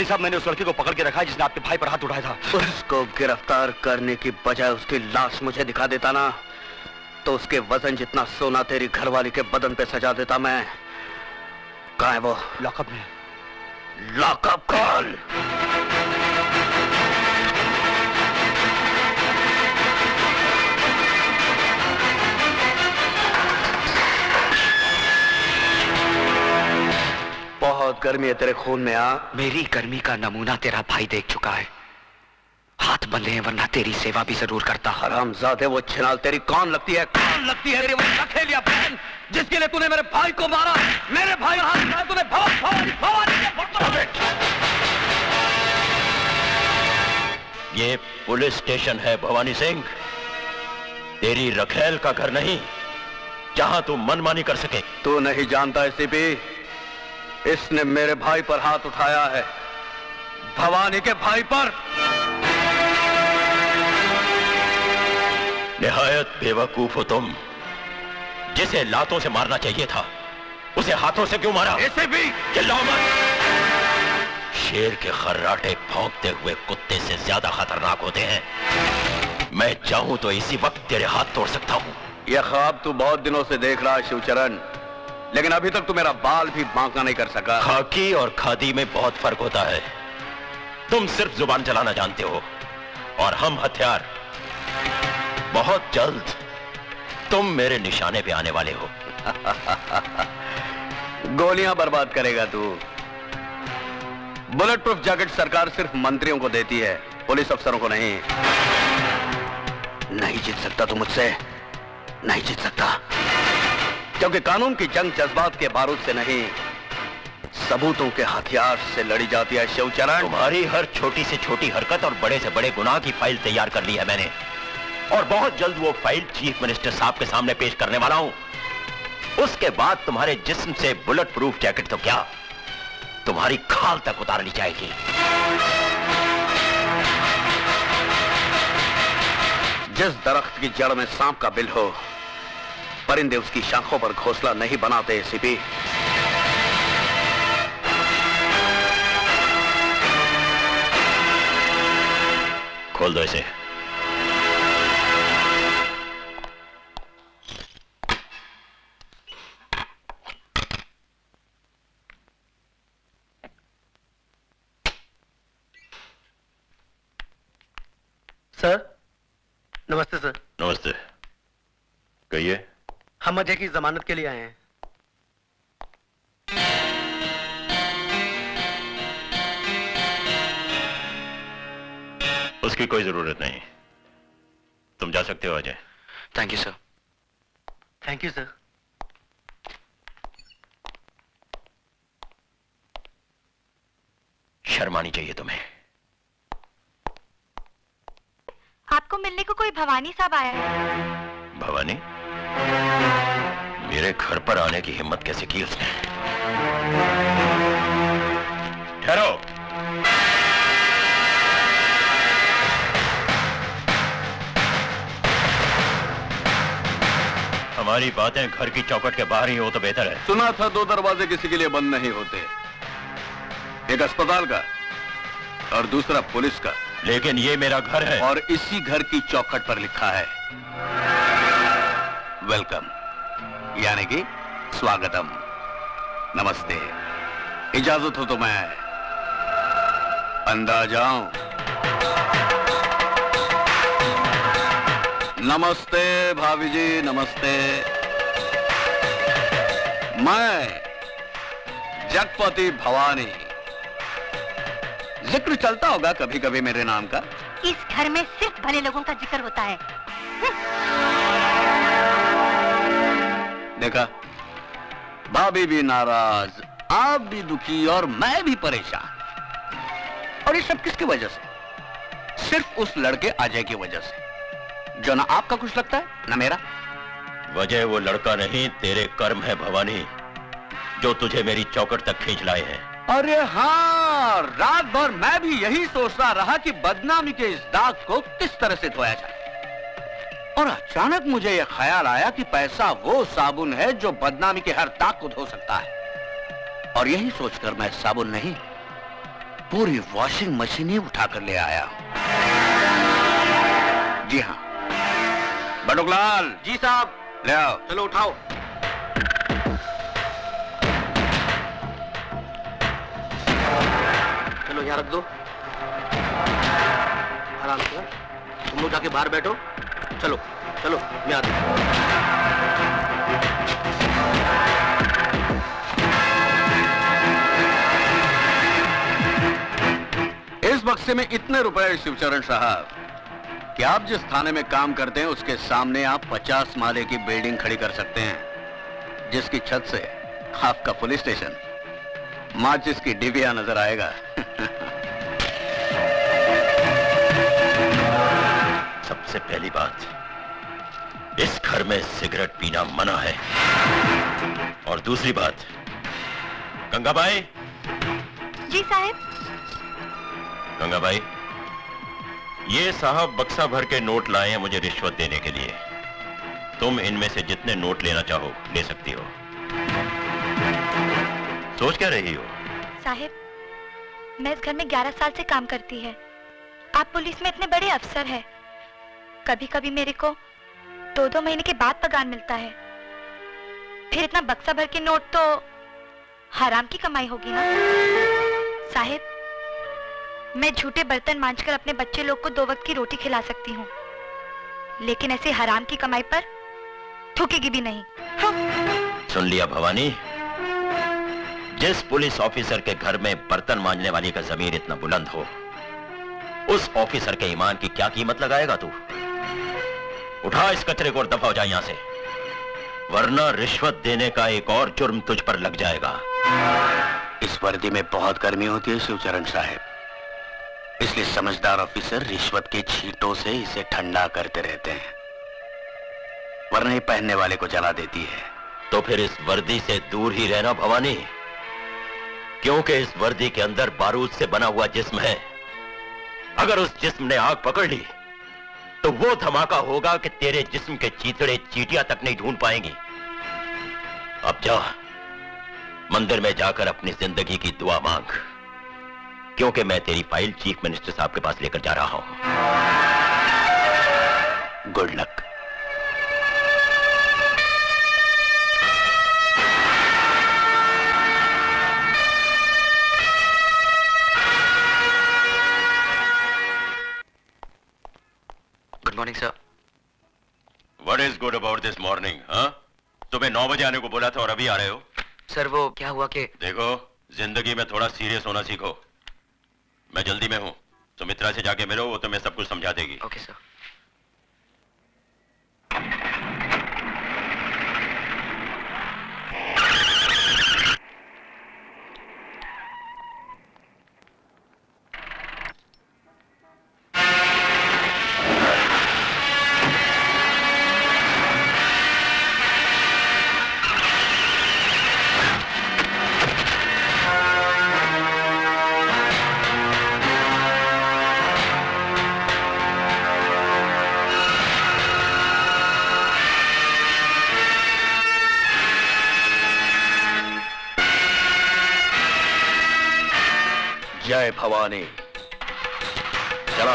भवानी साहब, मैंने उस लड़के को पकड़ के रखा है जिसने आपके भाई पर हाथ उठाया था। उसको गिरफ्तार करने की बजाय उसकी लाश मुझे दिखा देता ना, तो उसके वजन जितना सोना तेरी घरवाली के बदन पे सजा देता मैं। कहाँ है वो? लॉकअप में। Lockup call. बहुत गर्मी है तेरे खून में। मेरी गर्मी का नमूना तेरा भाई देख चुका है। हाथ बंधे हैं, वरना तेरी सेवा भी जरूर करता। हरामजादे, वो छिनाल तेरी कौन लगती है? कौन लगती है तेरी वो रखेलिया बहन, जिसके लिए तूने मेरे भाई को मारा? मेरे भाई का हाथ उठाया तूने। भवानी ये पुलिस स्टेशन है भवानी सिंह, तेरी रखेल का घर नहीं जहां तू मनमानी कर सके। तू नहीं जानता एसीपी, इसने मेरे भाई पर हाथ उठाया है, भवानी के भाई पर। निहायत बेवकूफ हो तुम। जिसे लातों से मारना चाहिए था उसे हाथों से क्यों मारा? एसीपी चिल्लाओ मत। शेर के खर्राटे भौंकते हुए कुत्ते से ज्यादा खतरनाक होते हैं। मैं चाहूं तो इसी वक्त तेरे हाथ तोड़ सकता हूं। यह ख्वाब तू बहुत दिनों से देख रहा है शिवचरण, लेकिन अभी तक तू मेरा बाल भी बांका नहीं कर सका। खाकी और खादी में बहुत फर्क होता है। तुम सिर्फ जुबान चलाना जानते हो और हम हथियार। बहुत जल्द तुम मेरे निशाने पे आने वाले हो। गोलियां बर्बाद करेगा तू। बुलेट प्रूफ जैकेट सरकार सिर्फ मंत्रियों को देती है, पुलिस अफसरों को नहीं। नहीं जीत सकता तू मुझसे, नहीं जीत सकता, क्योंकि कानून की जंग जज्बात के बारूद से नहीं, सबूतों के हथियार से लड़ी जाती है शिवचरण। तुम्हारी हर छोटी से छोटी हरकत और बड़े से बड़े गुनाह की फाइल तैयार कर ली है मैंने, और बहुत जल्द वो फाइल चीफ मिनिस्टर साहब के सामने पेश करने वाला हूं। उसके बाद तुम्हारे जिस्म से बुलेट प्रूफ जैकेट तो क्या, तुम्हारी खाल तक उतार ली जाएगी। जिस दरख्त की जड़ में सांप का बिल हो, परिंदे उसकी शाखों पर घोंसला नहीं बनाते एसीपी। खोल दो इसे। सर नमस्ते। सर नमस्ते, कहिए। हम अजय की जमानत के लिए आए हैं। उसकी कोई जरूरत नहीं, तुम जा सकते हो Ajay. Thank you sir. Thank you sir. शर्म आनी चाहिए तुम्हें। आपको मिलने को कोई भवानी साहब आया है। भवानी? मेरे घर पर आने की हिम्मत कैसे की उसने? ठहरो। हमारी बातें घर की चौखट के बाहर ही हो तो बेहतर है। सुना था दो दरवाजे किसी के लिए बंद नहीं होते, एक अस्पताल का और दूसरा पुलिस का। लेकिन ये मेरा घर है और इसी घर की चौखट पर लिखा है वेलकम, यानी कि स्वागतम, नमस्ते। इजाजत हो तो मैं अंदर जाऊं? नमस्ते भाभी जी, नमस्ते। मैं जगपति भवानी। जिक्र चलता होगा कभी कभी मेरे नाम का। इस घर में सिर्फ भले लोगों का जिक्र होता है। देखा, भाभी भी नाराज, आप भी दुखी और मैं भी परेशान। और ये सब किसकी वजह से? सिर्फ उस लड़के अजय की वजह से, जो ना आपका कुछ लगता है ना मेरा। वजह वो लड़का नहीं, तेरे कर्म है भवानी, जो तुझे मेरी चौखट तक खींच लाए हैं। अरे हाँ, रात भर मैं भी यही सोचता रहा कि बदनामी के इस दाग को किस तरह से धोया जाए, और अचानक मुझे यह ख्याल आया कि पैसा वो साबुन है जो बदनामी के हर दाग को धो सकता है। और यही सोचकर मैं साबुन नहीं, पूरी वॉशिंग मशीन ही उठा कर ले आया हूं। जी हाँ, बटुकलाल जी साहब। ले आओ। चलो उठाओ। चलो यहाँ रख दो। आराम से। तुम लोग जाके बाहर बैठो। चलो चलो, मैं आता हूं। इस बक्से में इतने रुपए शिवचरण साहब कि आप जिस थाने में काम करते हैं उसके सामने आप 50 माले की बिल्डिंग खड़ी कर सकते हैं, जिसकी छत से आपका पुलिस स्टेशन माचिस की डिबिया नजर आएगा। सबसे पहली बात, इस घर में सिगरेट पीना मना है। और दूसरी बात, गंगाबाई। जी साहब। गंगाबाई, ये साहब बक्सा भर के नोट लाए हैं मुझे रिश्वत देने के लिए। तुम इनमें से जितने नोट लेना चाहो ले सकती हो। सोच क्या रही हो? साहब, मैं इस घर में 11 साल से काम करती है। आप पुलिस में इतने बड़े अफसर हैं। कभी कभी मेरे को 2-2 महीने के बाद पगार मिलता है। फिर इतना बक्सा भर के नोट तो हराम की कमाई होगी ना। साहब, मैं झूठे बर्तन मांजकर अपने बच्चे लोग को 2 वक्त की रोटी खिला सकती हूँ, लेकिन ऐसे हराम की कमाई पर थूकेगी भी नहीं। हाँ। सुन लिया भवानी, जिस पुलिस ऑफिसर के घर में बर्तन मांजने वाली का जमीर इतना बुलंद हो, उस ऑफिसर के ईमान की क्या कीमत लगाएगा तू? उठा इस कचरे को और दफा हो जा यहां से, वरना रिश्वत देने का एक और जुर्म तुझ पर लग जाएगा। इस वर्दी में बहुत गर्मी होती है शिवचरण साहब, इसलिए समझदार ऑफिसर रिश्वत के छींटों से इसे ठंडा करते रहते हैं, वरना ये पहनने वाले को जला देती है। तो फिर इस वर्दी से दूर ही रहना भवानी, क्योंकि इस वर्दी के अंदर बारूद से बना हुआ जिस्म है। अगर उस जिस्म ने आग पकड़ ली तो वो धमाका होगा कि तेरे जिस्म के चीथड़े चींटियां तक नहीं ढूंढ पाएंगी। अब जा, मंदिर में जाकर अपनी जिंदगी की दुआ मांग, क्योंकि मैं तेरी फाइल चीफ मिनिस्टर साहब के पास लेकर जा रहा हूं। Good luck. Good morning sir. What is good about this morning? हाँ? तुम्हें 9 बजे आने को बोला था और अभी आ रहे हो? सर वो क्या हुआ कि देखो, जिंदगी में थोड़ा सीरियस होना सीखो। मैं जल्दी में हूँ, सुमित्रा से जाके मिलो, वो तुम्हें सब कुछ समझा देगी। Okay sir. जय भवानी। चलो।